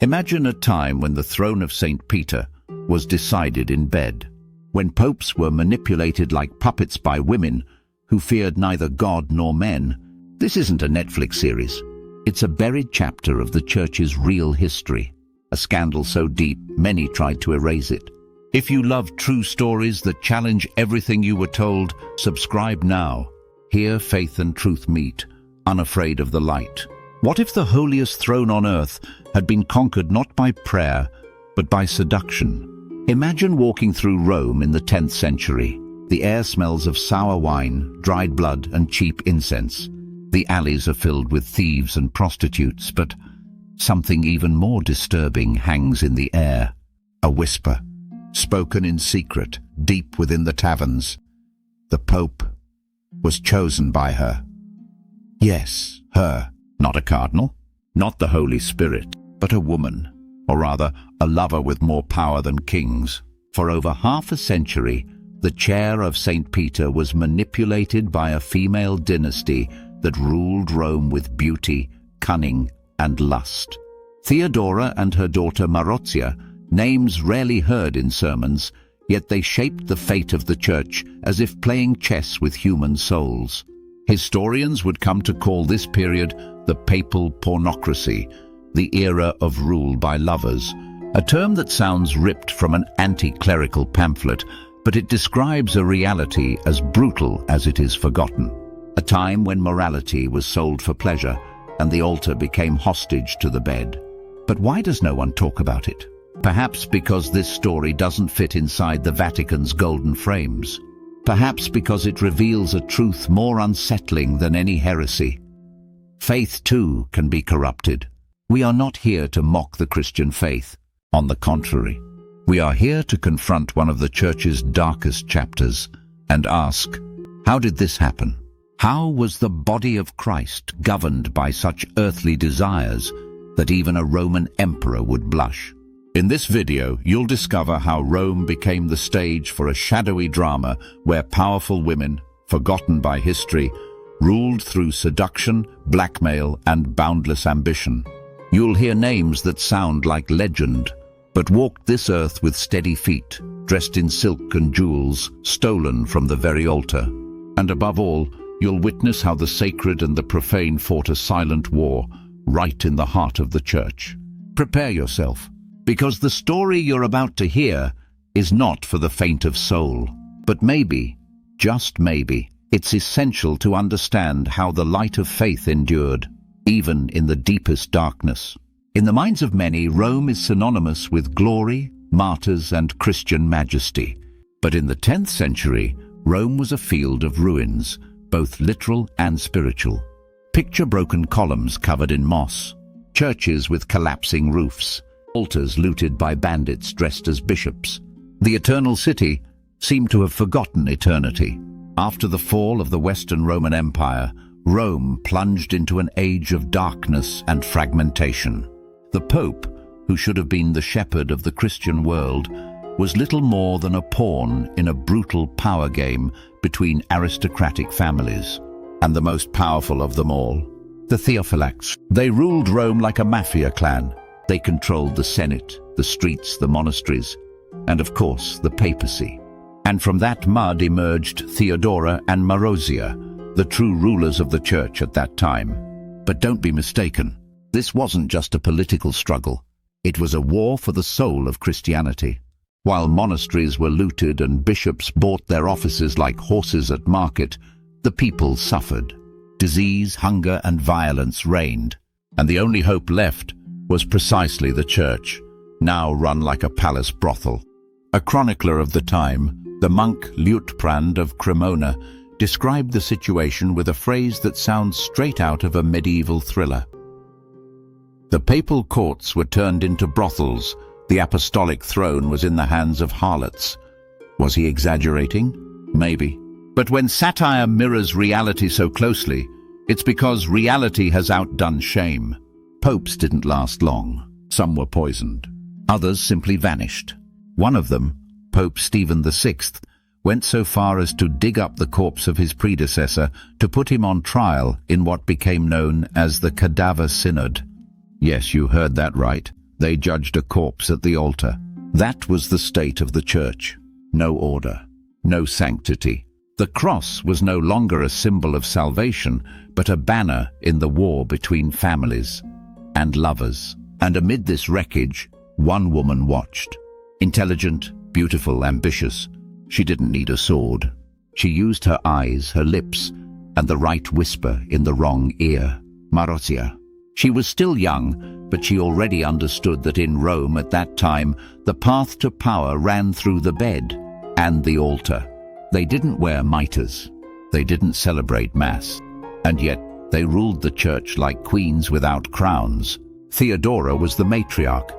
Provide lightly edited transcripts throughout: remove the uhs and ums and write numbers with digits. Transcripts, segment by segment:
Imagine a time when the throne of St. Peter was decided in bed, when popes were manipulated like puppets by women who feared neither God nor men. This isn't a Netflix series. It's a buried chapter of the Church's real history, a scandal so deep many tried to erase it. If you love true stories that challenge everything you were told, subscribe now. Here faith and truth meet, unafraid of the light. What if the holiest throne on earth had been conquered not by prayer, but by seduction? Imagine walking through Rome in the 10th century. The air smells of sour wine, dried blood, and cheap incense. The alleys are filled with thieves and prostitutes, but something even more disturbing hangs in the air. A whisper, spoken in secret, deep within the taverns. The Pope was chosen by her. Yes, her. Not a cardinal, not the Holy Spirit, but a woman, or rather, a lover with more power than kings. For over half a century, the chair of St. Peter was manipulated by a female dynasty that ruled Rome with beauty, cunning, and lust. Theodora and her daughter Marozia, names rarely heard in sermons, yet they shaped the fate of the Church as if playing chess with human souls. Historians would come to call this period the Papal Pornocracy, the era of rule by lovers, a term that sounds ripped from an anti-clerical pamphlet, but it describes a reality as brutal as it is forgotten. A time when morality was sold for pleasure and the altar became hostage to the bed. But why does no one talk about it? Perhaps because this story doesn't fit inside the Vatican's golden frames. Perhaps because it reveals a truth more unsettling than any heresy. Faith, too, can be corrupted. We are not here to mock the Christian faith. On the contrary, we are here to confront one of the Church's darkest chapters and ask, how did this happen? How was the body of Christ governed by such earthly desires that even a Roman emperor would blush? In this video, you'll discover how Rome became the stage for a shadowy drama where powerful women, forgotten by history, ruled through seduction, blackmail, and boundless ambition. You'll hear names that sound like legend, but walked this earth with steady feet, dressed in silk and jewels, stolen from the very altar. And above all, you'll witness how the sacred and the profane fought a silent war right in the heart of the Church. Prepare yourself, because the story you're about to hear is not for the faint of soul. But maybe, just maybe, it's essential to understand how the light of faith endured, even in the deepest darkness. In the minds of many, Rome is synonymous with glory, martyrs, and Christian majesty. But in the 10th century, Rome was a field of ruins, both literal and spiritual. Picture broken columns covered in moss, churches with collapsing roofs, altars looted by bandits dressed as bishops. The Eternal City seemed to have forgotten eternity. After the fall of the Western Roman Empire, Rome plunged into an age of darkness and fragmentation. The Pope, who should have been the shepherd of the Christian world, was little more than a pawn in a brutal power game between aristocratic families. And the most powerful of them all, the Theophylacts. They ruled Rome like a mafia clan. They controlled the Senate, the streets, the monasteries, and of course the papacy. And from that mud emerged Theodora and Marozia, the true rulers of the Church at that time. But don't be mistaken, this wasn't just a political struggle. It was a war for the soul of Christianity. While monasteries were looted and bishops bought their offices like horses at market, the people suffered. Disease, hunger, and violence reigned, and the only hope left was precisely the Church, now run like a palace brothel. A chronicler of the time, the monk Liutprand of Cremona, described the situation with a phrase that sounds straight out of a medieval thriller. The papal courts were turned into brothels. The apostolic throne was in the hands of harlots. Was he exaggerating? Maybe. But when satire mirrors reality so closely, it's because reality has outdone shame. Popes didn't last long. Some were poisoned. Others simply vanished. One of them, Pope Stephen VI, went so far as to dig up the corpse of his predecessor to put him on trial in what became known as the Cadaver Synod. Yes, you heard that right. They judged a corpse at the altar. That was the state of the church. No order, no sanctity. The cross was no longer a symbol of salvation, but a banner in the war between families and lovers. And amid this wreckage, one woman watched. Intelligent, beautiful, ambitious. She didn't need a sword. She used her eyes, her lips, and the right whisper in the wrong ear. Marozia. She was still young, but she already understood that in Rome at that time, the path to power ran through the bed and the altar. They didn't wear mitres. They didn't celebrate Mass. And yet they ruled the church like queens without crowns. Theodora was the matriarch,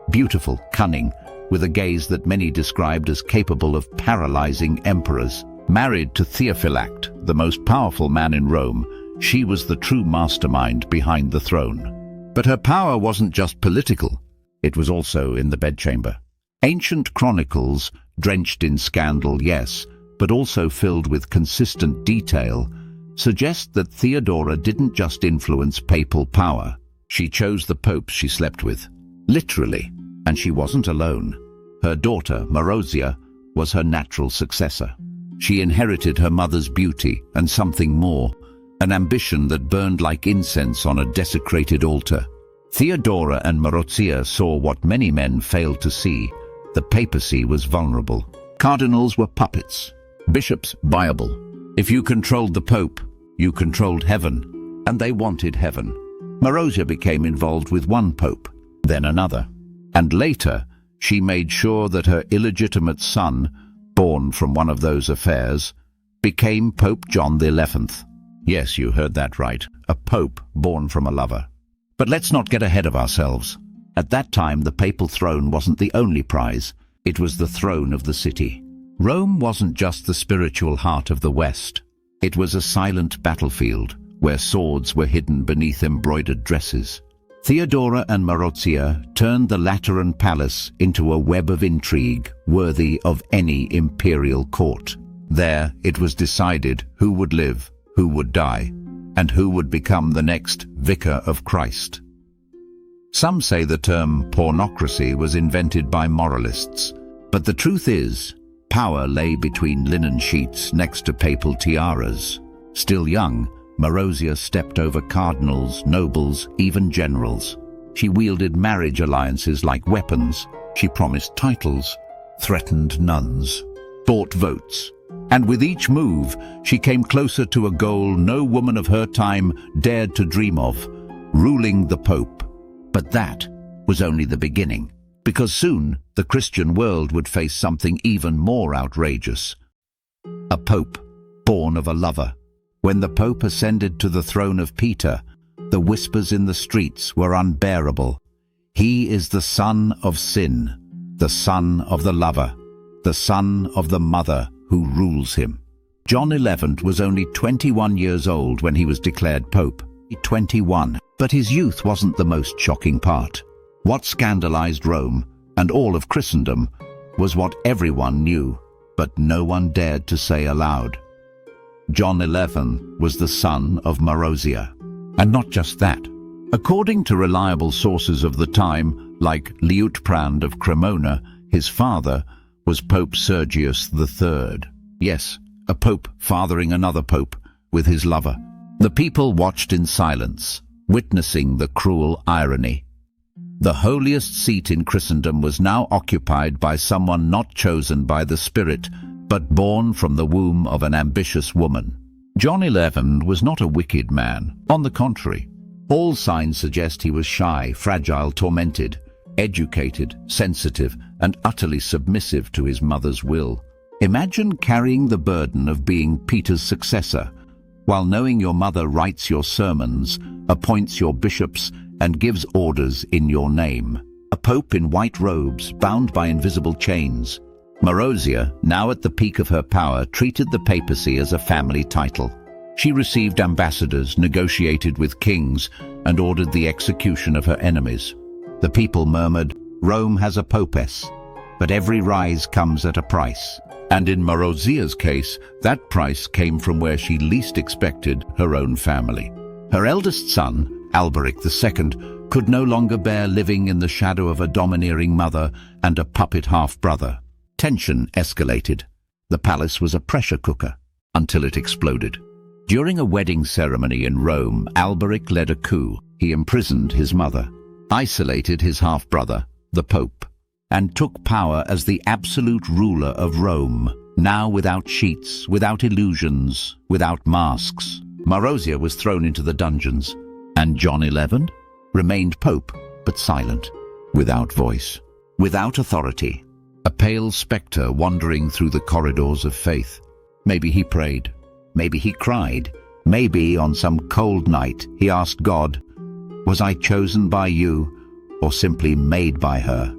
beautiful, cunning, with a gaze that many described as capable of paralyzing emperors. Married to Theophylact, the most powerful man in Rome, she was the true mastermind behind the throne. But her power wasn't just political. It was also in the bedchamber. Ancient chronicles, drenched in scandal, yes, but also filled with consistent detail, suggest that Theodora didn't just influence papal power. She chose the popes she slept with, literally, and she wasn't alone. Her daughter, Marozia, was her natural successor. She inherited her mother's beauty and something more, an ambition that burned like incense on a desecrated altar. Theodora and Marozia saw what many men failed to see. The papacy was vulnerable. Cardinals were puppets, bishops viable. If you controlled the pope, you controlled heaven, and they wanted heaven. Marozia became involved with one pope, then another, and later she made sure that her illegitimate son, born from one of those affairs, became Pope John XI. Yes, you heard that right, a pope born from a lover. But let's not get ahead of ourselves. At that time, the papal throne wasn't the only prize. It was the throne of the city. Rome wasn't just the spiritual heart of the West. It was a silent battlefield where swords were hidden beneath embroidered dresses. Theodora and Marozia turned the Lateran palace into a web of intrigue worthy of any imperial court. There it was decided who would live, who would die, and who would become the next vicar of Christ. Some say the term pornocracy was invented by moralists, but the truth is, power lay between linen sheets next to papal tiaras. Still young, Marozia stepped over cardinals, nobles, even generals. She wielded marriage alliances like weapons. She promised titles, threatened nuns, bought votes. And with each move, she came closer to a goal no woman of her time dared to dream of, ruling the Pope. But that was only the beginning, because soon the Christian world would face something even more outrageous. A Pope born of a lover. When the Pope ascended to the throne of Peter, the whispers in the streets were unbearable. He is the son of sin, the son of the lover, the son of the mother who rules him. John XI was only 21 years old when he was declared Pope. 21. But his youth wasn't the most shocking part. What scandalized Rome, and all of Christendom, was what everyone knew, but no one dared to say aloud. John XI was the son of Marozia. And not just that. According to reliable sources of the time, like Liutprand of Cremona, his father was Pope Sergius III. Yes, a pope fathering another pope with his lover. The people watched in silence, witnessing the cruel irony. The holiest seat in Christendom was now occupied by someone not chosen by the Spirit, but born from the womb of an ambitious woman. John XI was not a wicked man. On the contrary, all signs suggest he was shy, fragile, tormented, educated, sensitive, and utterly submissive to his mother's will. Imagine carrying the burden of being Peter's successor, while knowing your mother writes your sermons, appoints your bishops, and gives orders in your name. A pope in white robes, bound by invisible chains. Marozia, now at the peak of her power, treated the papacy as a family title. She received ambassadors, negotiated with kings, and ordered the execution of her enemies. The people murmured, "Rome has a popess, but every rise comes at a price." And in Marozia's case, that price came from where she least expected, her own family. Her eldest son, Alberic II, could no longer bear living in the shadow of a domineering mother and a puppet half-brother. Tension escalated. The palace was a pressure cooker until it exploded. During a wedding ceremony in Rome, Alberic led a coup. He imprisoned his mother, isolated his half-brother, the Pope, and took power as the absolute ruler of Rome, now without sheets, without illusions, without masks. Marozia was thrown into the dungeons, and John XI remained Pope, but silent, without voice, without authority. A pale spectre wandering through the corridors of faith. Maybe he prayed, maybe he cried, maybe on some cold night he asked God, "Was I chosen by you, or simply made by her?"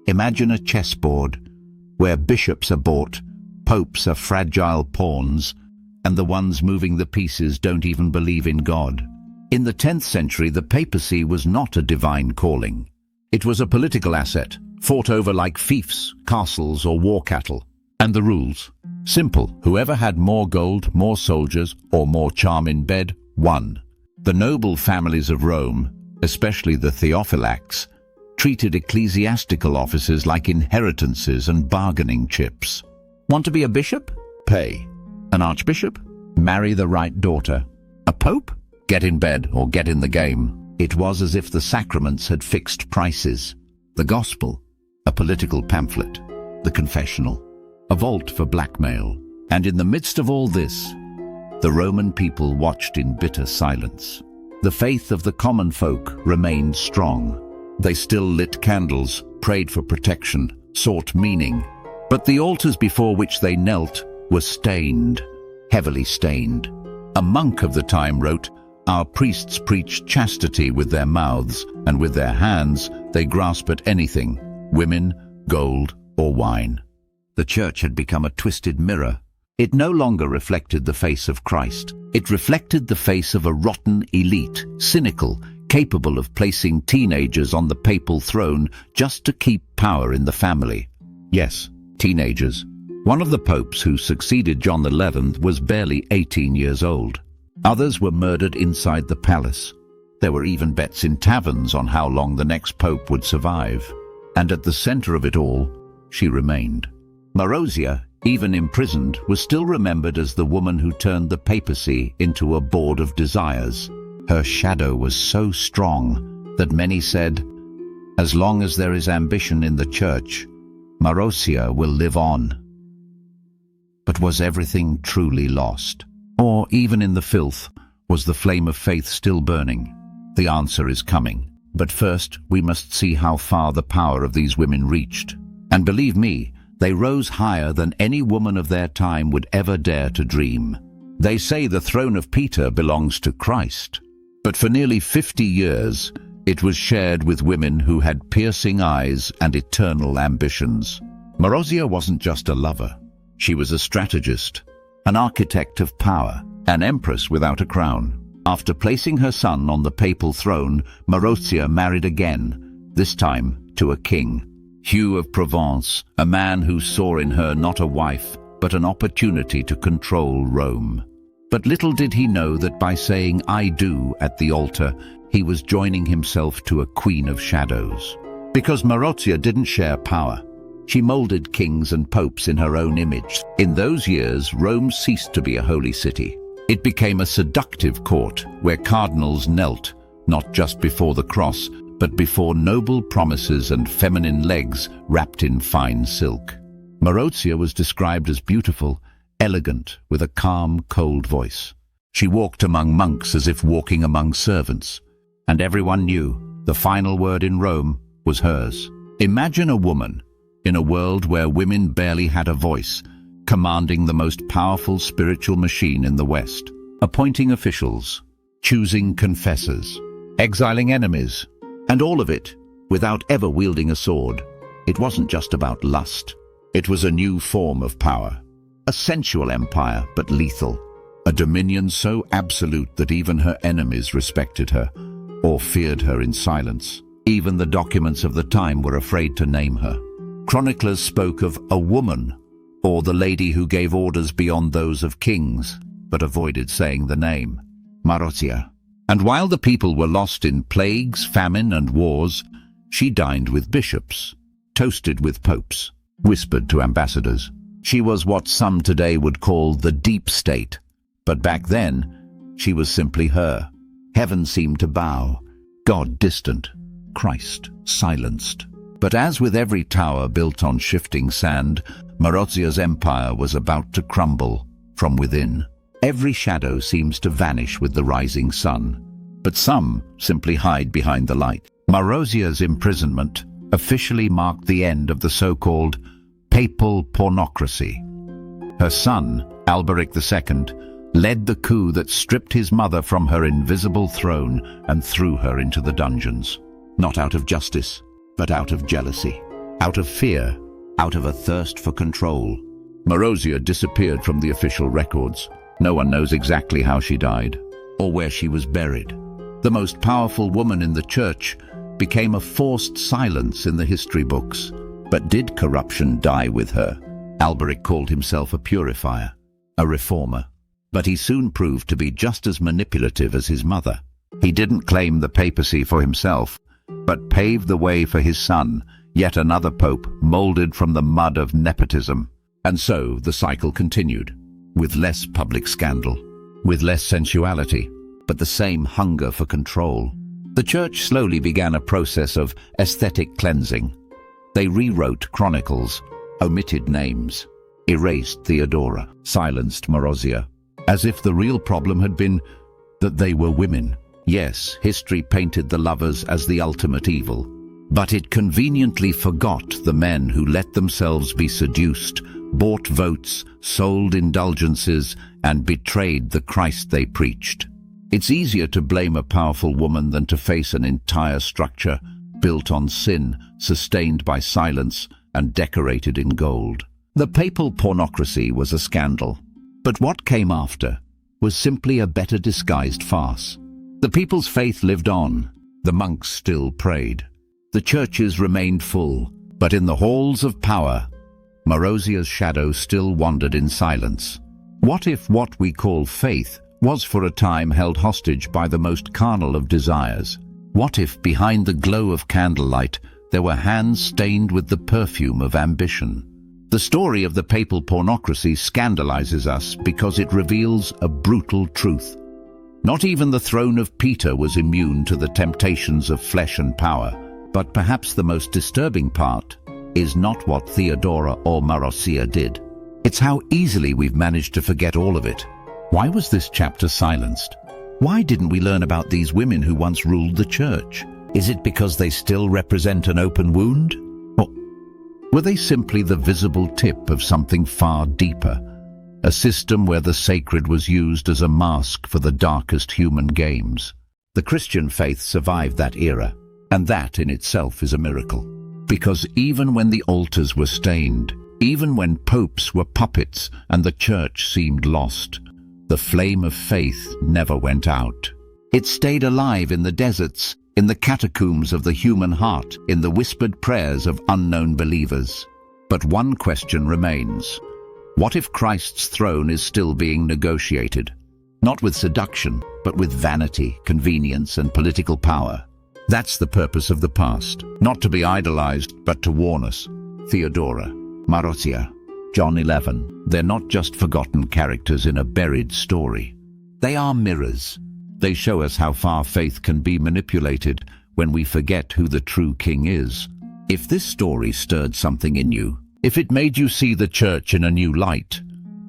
Imagine a chessboard where bishops are bought, popes are fragile pawns, and the ones moving the pieces don't even believe in God. In the 10th century, the papacy was not a divine calling. It was a political asset, fought over like fiefs, castles, or war cattle. And the rules? Simple. Whoever had more gold, more soldiers, or more charm in bed, won. The noble families of Rome, especially the Theophylax, treated ecclesiastical offices like inheritances and bargaining chips. Want to be a bishop? Pay. An archbishop? Marry the right daughter. A pope? Get in bed or get in the game. It was as if the sacraments had fixed prices. The gospel, a political pamphlet. The confessional, a vault for blackmail. And in the midst of all this, the Roman people watched in bitter silence. The faith of the common folk remained strong. They still lit candles, prayed for protection, sought meaning. But the altars before which they knelt were stained, heavily stained. A monk of the time wrote, "Our priests preach chastity with their mouths, and with their hands they grasp at anything, women, gold, or wine." The church had become a twisted mirror. It no longer reflected the face of Christ. It reflected the face of a rotten elite, cynical, capable of placing teenagers on the papal throne just to keep power in the family. Yes, teenagers. One of the popes who succeeded John XI was barely 18 years old. Others were murdered inside the palace. There were even bets in taverns on how long the next pope would survive. And at the center of it all, she remained. Marozia, even imprisoned, was still remembered as the woman who turned the papacy into a board of desires. Her shadow was so strong that many said, "As long as there is ambition in the church, Marozia will live on." But was everything truly lost? Or, even in the filth, was the flame of faith still burning? The answer is coming. But first, we must see how far the power of these women reached. And believe me, they rose higher than any woman of their time would ever dare to dream. They say the throne of Peter belongs to Christ. But for nearly 50 years, it was shared with women who had piercing eyes and eternal ambitions. Marozia wasn't just a lover. She was a strategist, an architect of power, an empress without a crown. After placing her son on the papal throne, Marozia married again, this time to a king, Hugh of Provence, a man who saw in her not a wife, but an opportunity to control Rome. But little did he know that by saying "I do" at the altar, he was joining himself to a queen of shadows. Because Marozia didn't share power. She molded kings and popes in her own image. In those years, Rome ceased to be a holy city. It became a seductive court where cardinals knelt, not just before the cross, but before noble promises and feminine legs wrapped in fine silk. Marozia was described as beautiful, elegant, with a calm, cold voice. She walked among monks as if walking among servants, and everyone knew the final word in Rome was hers. Imagine a woman, in a world where women barely had a voice, commanding the most powerful spiritual machine in the West, appointing officials, choosing confessors, exiling enemies, and all of it without ever wielding a sword. It wasn't just about lust. It was a new form of power. A sensual empire, but lethal. A dominion so absolute that even her enemies respected her, or feared her in silence. Even the documents of the time were afraid to name her. Chroniclers spoke of a woman, or the lady who gave orders beyond those of kings, but avoided saying the name. Marozia. And while the people were lost in plagues, famine, and wars, she dined with bishops, toasted with popes, whispered to ambassadors. She was what some today would call the deep state, but back then, she was simply her. Heaven seemed to bow, God distant, Christ silenced. But as with every tower built on shifting sand, Marozia's empire was about to crumble from within. Every shadow seems to vanish with the rising sun, but some simply hide behind the light. Marozia's imprisonment officially marked the end of the so-called Papal Pornocracy. Her son, Alberic II, led the coup that stripped his mother from her invisible throne and threw her into the dungeons. Not out of justice, but out of jealousy, out of fear, out of a thirst for control. Marozia disappeared from the official records. No one knows exactly how she died, or where she was buried. The most powerful woman in the church became a forced silence in the history books. But did corruption die with her? Alberic called himself a purifier, a reformer. But he soon proved to be just as manipulative as his mother. He didn't claim the papacy for himself, but paved the way for his son, yet another pope molded from the mud of nepotism. And so the cycle continued, with less public scandal, with less sensuality, but the same hunger for control. The church slowly began a process of aesthetic cleansing. They rewrote chronicles, omitted names, erased Theodora, silenced Marozia, as if the real problem had been that they were women. Yes, history painted the lovers as the ultimate evil, but it conveniently forgot the men who let themselves be seduced, bought votes, sold indulgences, and betrayed the Christ they preached. It's easier to blame a powerful woman than to face an entire structure built on sin, sustained by silence, and decorated in gold. The papal pornocracy was a scandal, but what came after was simply a better disguised farce. The people's faith lived on. The monks still prayed. The churches remained full, but in the halls of power, Marozia's shadow still wandered in silence. What if what we call faith was for a time held hostage by the most carnal of desires? What if behind the glow of candlelight there were hands stained with the perfume of ambition? The story of the papal pornocracy scandalizes us because it reveals a brutal truth. Not even the throne of Peter was immune to the temptations of flesh and power, but perhaps the most disturbing part is not what Theodora or Marozia did. It's how easily we've managed to forget all of it. Why was this chapter silenced? Why didn't we learn about these women who once ruled the church? Is it because they still represent an open wound? Or were they simply the visible tip of something far deeper? A system where the sacred was used as a mask for the darkest human games. The Christian faith survived that era, and that in itself is a miracle. Because even when the altars were stained, even when popes were puppets and the church seemed lost, the flame of faith never went out. It stayed alive in the deserts, in the catacombs of the human heart, in the whispered prayers of unknown believers. But one question remains. What if Christ's throne is still being negotiated? Not with seduction, but with vanity, convenience, and political power. That's the purpose of the past, not to be idolized, but to warn us. Theodora, Marozia, John 11, they're not just forgotten characters in a buried story. They are mirrors. They show us how far faith can be manipulated when we forget who the true king is. If this story stirred something in you, if it made you see the church in a new light,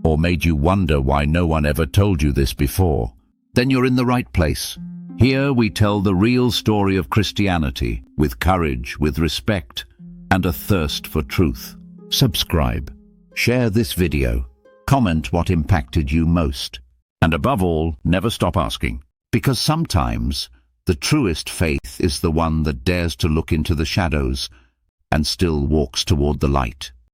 or made you wonder why no one ever told you this before, then you're in the right place. Here we tell the real story of Christianity, with courage, with respect, and a thirst for truth. Subscribe, share this video, comment what impacted you most, and above all, never stop asking. Because sometimes the truest faith is the one that dares to look into the shadows and still walks toward the light.